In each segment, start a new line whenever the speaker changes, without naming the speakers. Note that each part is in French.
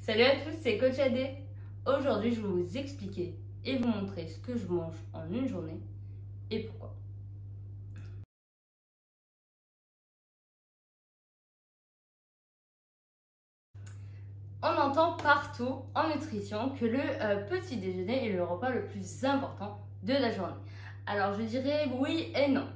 Salut à tous, c'est Coach AD. Aujourd'hui, je vais vous expliquer et vous montrer ce que je mange en une journée et pourquoi. On entend partout en nutrition que le petit déjeuner est le repas le plus important de la journée. Alors je dirais oui et non,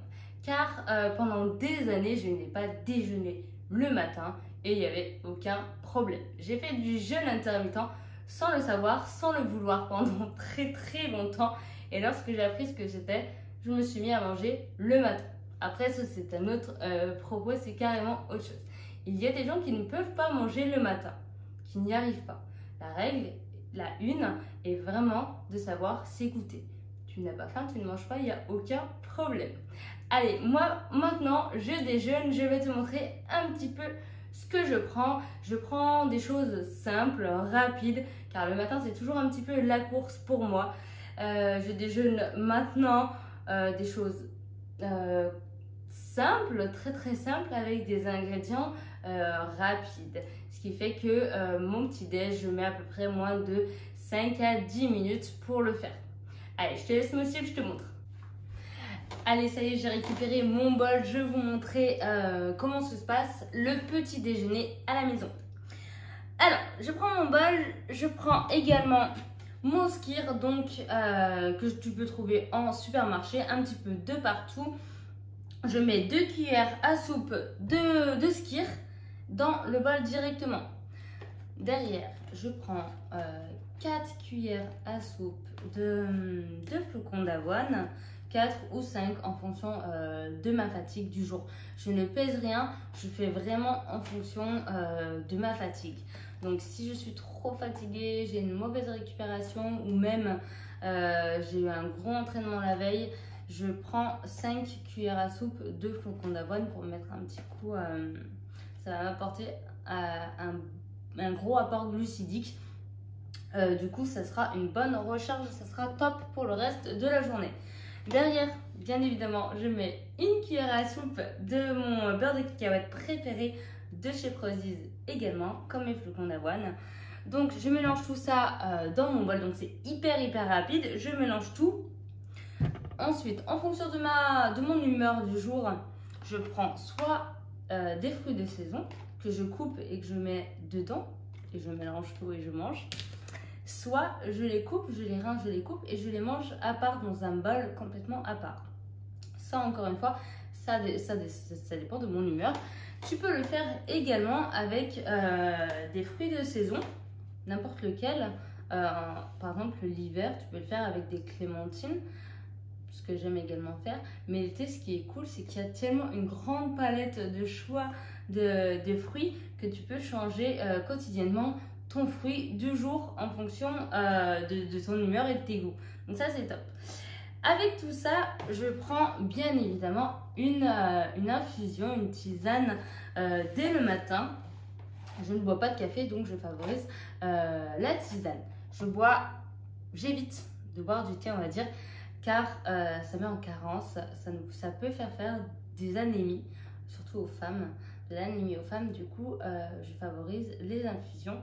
car pendant des années, je n'ai pas déjeuné le matin et il n'y avait aucun problème. J'ai fait du jeûne intermittent sans le savoir, sans le vouloir pendant très longtemps. Et lorsque j'ai appris ce que c'était, je me suis mis à manger le matin. Après, ça c'est un autre propos, c'est carrément autre chose. Il y a des gens qui ne peuvent pas manger le matin, qui n'y arrivent pas. La règle, la une, est vraiment de savoir s'écouter. Tu n'as pas faim, tu ne manges pas, il n'y a aucun problème. Allez, moi maintenant je déjeune, je vais te montrer un petit peu ce que je prends. Je prends des choses simples, rapides, car le matin c'est toujours un petit peu la course pour moi. Je déjeune maintenant des choses simples, très simples, avec des ingrédients rapides. Ce qui fait que mon petit déj, je mets à peu près moins de 5 à 10 minutes pour le faire. Allez, je te laisse me suivre, je te montre. Allez, ça y est, j'ai récupéré mon bol. Je vais vous montrer comment se passe le petit déjeuner à la maison. Alors, je prends mon bol, je prends également mon skyr, donc que tu peux trouver en supermarché, un petit peu de partout. Je mets 2 cuillères à soupe de skyr dans le bol directement. Derrière, je prends 4 cuillères à soupe de flocons d'avoine, 4 ou 5 en fonction de ma fatigue du jour. Je ne pèse rien, je fais vraiment en fonction de ma fatigue. Donc si je suis trop fatiguée, j'ai une mauvaise récupération ou même j'ai eu un gros entraînement la veille, je prends 5 cuillères à soupe de flocons d'avoine pour mettre un petit coup. Ça va m'apporter un gros apport glucidique. Du coup, ça sera une bonne recharge, ça sera top pour le reste de la journée. Derrière, bien évidemment, je mets une cuillère à soupe de mon beurre de cacahuète préféré de chez Prozis également, comme mes flocons d'avoine. Donc, je mélange tout ça dans mon bol, donc c'est hyper rapide. Je mélange tout. Ensuite, en fonction de mon humeur du jour, je prends soit des fruits de saison que je coupe et que je mets dedans et je mélange tout et je mange. Soit je les coupe, je les rince, je les coupe et je les mange à part dans un bol complètement à part. Ça, encore une fois, ça dépend de mon humeur. Tu peux le faire également avec des fruits de saison, n'importe lequel. Par exemple, l'hiver, tu peux le faire avec des clémentines, ce que j'aime également faire. Mais l'été, ce qui est cool, c'est qu'il y a tellement une grande palette de choix de fruits que tu peux changer quotidiennement ton fruit du jour en fonction de ton humeur et de tes goûts. Donc ça, c'est top. Avec tout ça, je prends bien évidemment une infusion, une tisane dès le matin. Je ne bois pas de café, donc je favorise la tisane. J'évite de boire du thé, on va dire, car ça met en carence, ça peut faire des anémies, surtout aux femmes, de l'anémie aux femmes. Du coup, je favorise les infusions.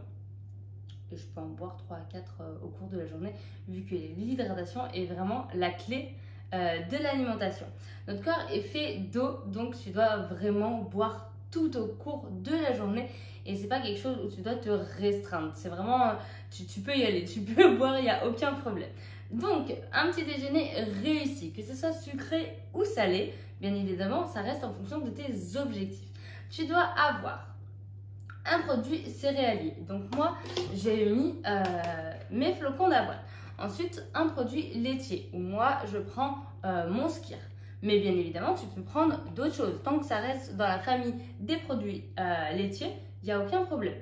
Et je peux en boire 3 à 4 au cours de la journée, vu que l'hydratation est vraiment la clé de l'alimentation. Notre corps est fait d'eau, donc tu dois vraiment boire tout au cours de la journée. Et c'est pas quelque chose où tu dois te restreindre. C'est vraiment, tu peux y aller, tu peux boire, il n'y a aucun problème. Donc, un petit déjeuner réussi, que ce soit sucré ou salé, bien évidemment, ça reste en fonction de tes objectifs. Tu dois avoir un produit céréalier. Donc moi, j'ai mis mes flocons d'avoine. Ensuite, un produit laitier, où moi, je prends mon skyr. Mais bien évidemment, tu peux prendre d'autres choses. Tant que ça reste dans la famille des produits laitiers, il n'y a aucun problème.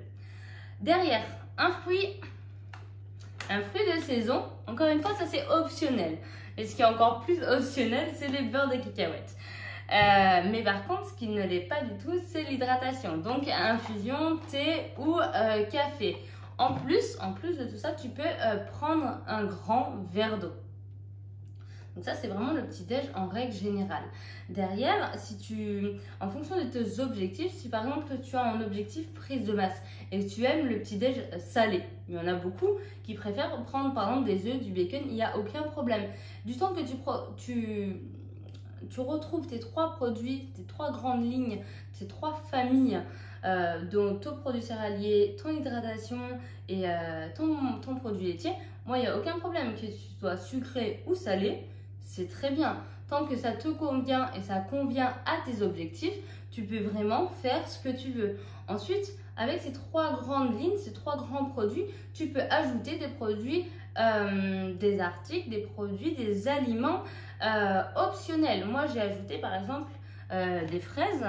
Derrière, un fruit de saison. Encore une fois, ça c'est optionnel. Et ce qui est encore plus optionnel, c'est les beurres de cacahuètes. Mais par contre, ce qui ne l'est pas du tout, c'est l'hydratation. Donc, infusion, thé ou café. En plus de tout ça, tu peux prendre un grand verre d'eau. Donc ça, c'est vraiment le petit-déj en règle générale. Derrière, en fonction de tes objectifs, si par exemple tu as un objectif prise de masse et que tu aimes le petit-déj salé, il y en a beaucoup qui préfèrent prendre par exemple des œufs, du bacon, il n'y a aucun problème. Du temps que tu retrouves tes 3 produits, tes 3 grandes lignes, tes 3 familles, donc ton produit céréalier, ton hydratation et ton produit laitier, moi il n'y a aucun problème que tu sois sucré ou salé, c'est très bien. Tant que ça te convient et ça convient à tes objectifs, tu peux vraiment faire ce que tu veux. Ensuite, avec ces 3 grandes lignes, ces 3 grands produits, tu peux ajouter des produits, des articles, des produits, des aliments optionnels. Moi, j'ai ajouté par exemple des fraises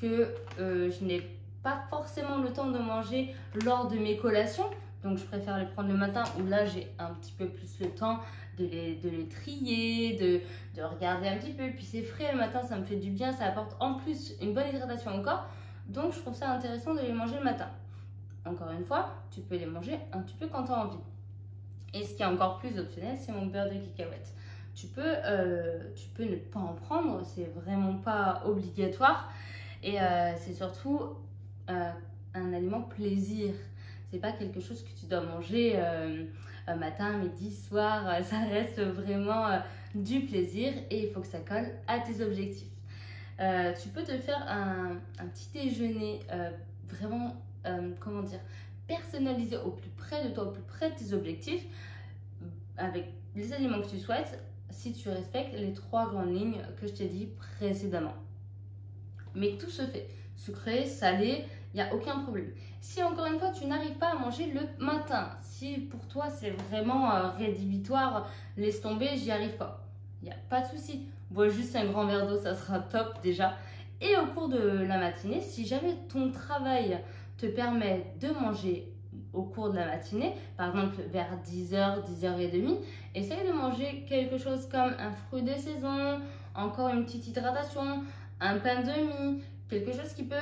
que je n'ai pas forcément le temps de manger lors de mes collations. Donc, je préfère les prendre le matin où là, j'ai un petit peu plus le temps de les trier, de regarder un petit peu. Puis c'est frais le matin, ça me fait du bien, ça apporte en plus une bonne hydratation au corps. Donc je trouve ça intéressant de les manger le matin. Encore une fois, tu peux les manger un petit peu quand tu as envie. Et ce qui est encore plus optionnel, c'est mon beurre de cacahuète. Tu peux ne pas en prendre, c'est vraiment pas obligatoire. Et c'est surtout un aliment plaisir. C'est pas quelque chose que tu dois manger matin, midi, soir. Ça reste vraiment du plaisir et il faut que ça colle à tes objectifs. Tu peux te faire un petit déjeuner vraiment, comment dire, personnalisé au plus près de toi, au plus près de tes objectifs, avec les aliments que tu souhaites, si tu respectes les 3 grandes lignes que je t'ai dit précédemment. Mais tout se fait, sucré, salé, il n'y a aucun problème. Si encore une fois tu n'arrives pas à manger le matin, si pour toi c'est vraiment rédhibitoire, laisse tomber, j'y arrive pas, il n'y a pas de souci. Bois juste un grand verre d'eau, ça sera top déjà. Et au cours de la matinée, si jamais ton travail te permet de manger au cours de la matinée, par exemple vers 10h, 10h30, essaye de manger quelque chose comme un fruit de saison, encore une petite hydratation, un pain de mie, quelque chose qui peut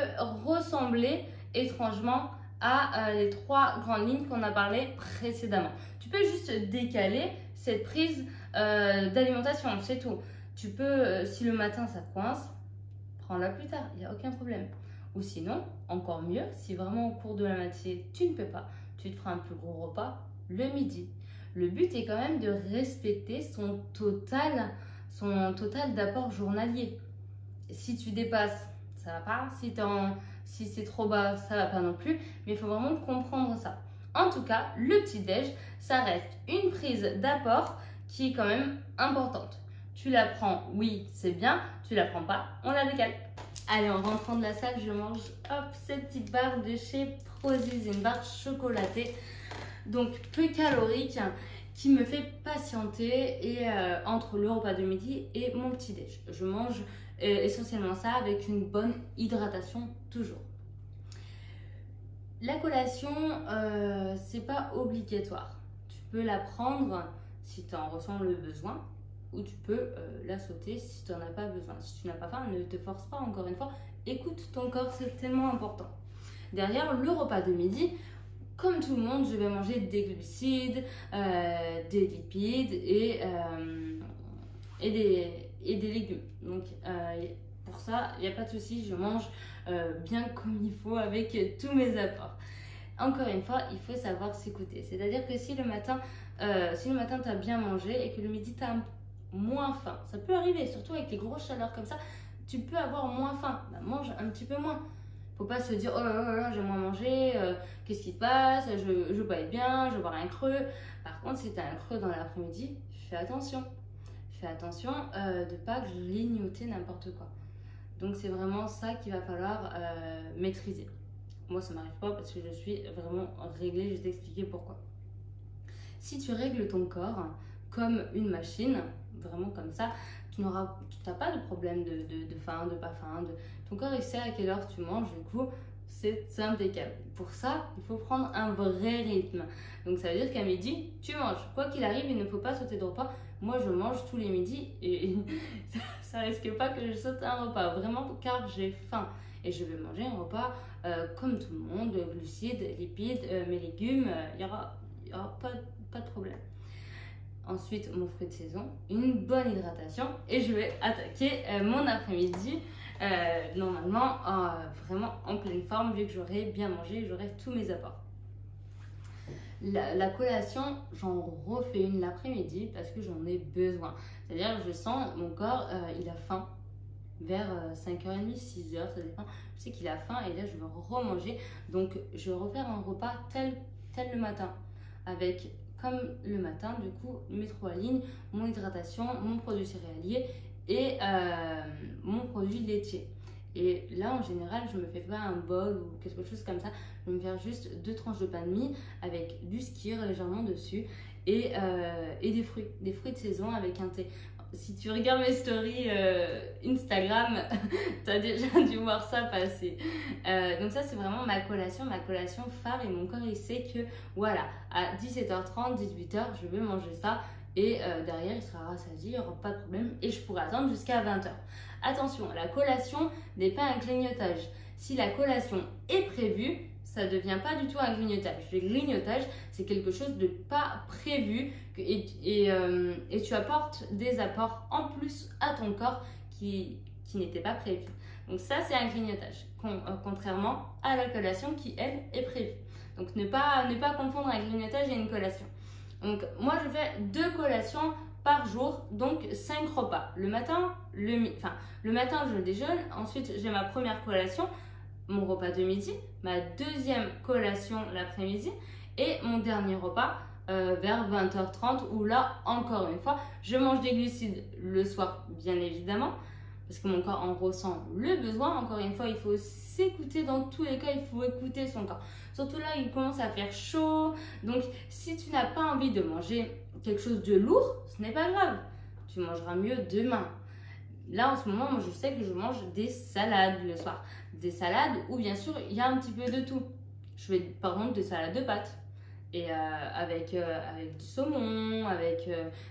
ressembler étrangement à les 3 grandes lignes qu'on a parlé précédemment. Tu peux juste décaler cette prise d'alimentation, c'est tout. Tu peux, si le matin ça te coince, prends-la plus tard, il n'y a aucun problème. Ou sinon, encore mieux, si vraiment au cours de la matinée tu ne peux pas, tu te feras un plus gros repas le midi. Le but est quand même de respecter son total d'apport journalier. Si tu dépasses, ça va pas. Si c'est trop bas, ça va pas non plus. Mais il faut vraiment comprendre ça. En tout cas, le petit-déj, ça reste une prise d'apport qui est quand même importante. Tu la prends, oui, c'est bien. Tu la prends pas, on la décale. Allez, en rentrant de la salle, je mange cette petite barre de chez Prozis, une barre chocolatée, donc peu calorique, qui me fait patienter et entre le repas de midi et mon petit-déj. Je mange essentiellement ça avec une bonne hydratation toujours. La collation, c'est pas obligatoire. Tu peux la prendre si tu en ressens le besoin, ou tu peux la sauter si tu n'en as pas besoin. Si tu n'as pas faim, ne te force pas, encore une fois. Écoute ton corps, c'est tellement important. Derrière le repas de midi, comme tout le monde, je vais manger des glucides, des lipides et des légumes. Donc pour ça, il n'y a pas de souci, je mange bien comme il faut avec tous mes apports. Encore une fois, il faut savoir s'écouter. C'est-à-dire que si le matin, tu as bien mangé et que le midi, tu as moins faim, ça peut arriver, surtout avec les grosses chaleurs comme ça, tu peux avoir moins faim. Bah, mange un petit peu moins. Faut pas se dire oh là là, j'ai moins mangé, qu'est-ce qui se passe, je veux pas être bien, je veux boire un creux. Par contre, si tu as un creux dans l'après-midi, fais attention. Fais attention de pas grignoter n'importe quoi. Donc c'est vraiment ça qu'il va falloir maîtriser. Moi ça m'arrive pas parce que je suis vraiment réglée, je vais t'expliquer pourquoi. Si tu règles ton corps comme une machine, vraiment comme ça, tu n'as pas de problème de faim, de pas faim. Ton corps il sait à quelle heure tu manges, du coup c'est impeccable. Pour ça, il faut prendre un vrai rythme. Donc ça veut dire qu'à midi, tu manges. Quoi qu'il arrive, il ne faut pas sauter de repas. Moi je mange tous les midis et ça risque pas que je saute un repas, vraiment car j'ai faim. Et je vais manger un repas comme tout le monde, glucides, lipides, mes légumes, il y aura pas de problème. ensuite mon fruit de saison, une bonne hydratation et je vais attaquer mon après-midi normalement vraiment en pleine forme vu que j'aurai bien mangé et j'aurai tous mes apports. La collation, j'en refais une l'après-midi parce que j'en ai besoin. C'est-à-dire je sens mon corps, il a faim vers 5h30, 6h, ça dépend. Je sais qu'il a faim et là je veux remanger. Donc je vais refaire un repas tel le matin avec... Comme le matin, du coup, mes 3 lignes, mon hydratation, mon produit céréalier et mon produit laitier. Et là, en général, je ne me fais pas un bol ou quelque chose comme ça. Je vais me faire juste 2 tranches de pain de mie avec du skyr légèrement dessus et des fruits de saison avec un thé. Si tu regardes mes stories Instagram, tu as déjà dû voir ça passer. Donc ça, c'est vraiment ma collation phare et mon corps, il sait que voilà, à 17h30, 18h, je vais manger ça et derrière, il sera rassasié, il n'y aura pas de problème et je pourrai attendre jusqu'à 20h. Attention, la collation n'est pas un grignotage. Si la collation est prévue, ça ne devient pas du tout un grignotage. Le grignotage, c'est quelque chose de pas prévu et tu apportes des apports en plus à ton corps qui n'étaient pas prévus. Donc ça, c'est un grignotage, contrairement à la collation qui, elle, est prévue. Donc ne pas confondre un grignotage et une collation. Donc moi, je fais 2 collations par jour, donc 5 repas. Le matin, le matin, je déjeune, ensuite j'ai ma première collation, mon repas de midi, ma deuxième collation l'après-midi et mon dernier repas vers 20h30 où là, encore une fois, je mange des glucides le soir, bien évidemment, parce que mon corps en ressent le besoin. Encore une fois, il faut s'écouter, dans tous les cas, il faut écouter son corps. Surtout là, il commence à faire chaud, donc si tu n'as pas envie de manger quelque chose de lourd, ce n'est pas grave, tu mangeras mieux demain. Là, en ce moment, moi, je sais que je mange des salades le soir. Des salades où, bien sûr, il y a un petit peu de tout. Je fais, par exemple, des salades de pâtes. Et avec du saumon, avec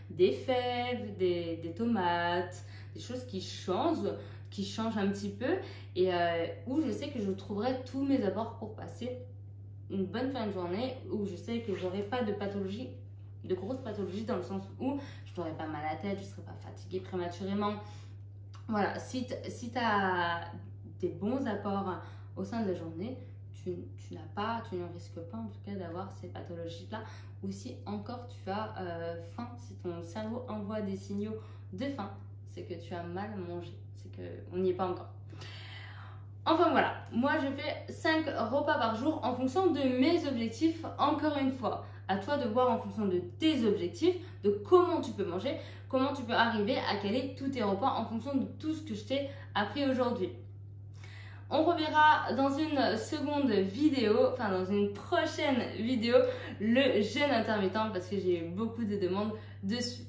des fèves, des tomates, des choses qui changent un petit peu. Et où je sais que je trouverai tous mes apports pour passer une bonne fin de journée. Où je sais que je n'aurai pas de pathologie, de grosses pathologies, dans le sens où je n'aurai pas mal à la tête, je ne serai pas fatiguée prématurément. Voilà, si tu as des bons apports au sein de la journée, tu ne risques pas en tout cas d'avoir ces pathologies-là. Ou si encore tu as faim, si ton cerveau envoie des signaux de faim, c'est que tu as mal mangé, c'est qu'on n'y est pas encore. Enfin voilà, moi je fais 5 repas par jour en fonction de mes objectifs, encore une fois. À toi de voir en fonction de tes objectifs, de comment tu peux manger, comment tu peux arriver à caler tous tes repas en fonction de tout ce que je t'ai appris aujourd'hui. On reverra dans une seconde vidéo, enfin dans une prochaine vidéo, le jeûne intermittent parce que j'ai eu beaucoup de demandes dessus.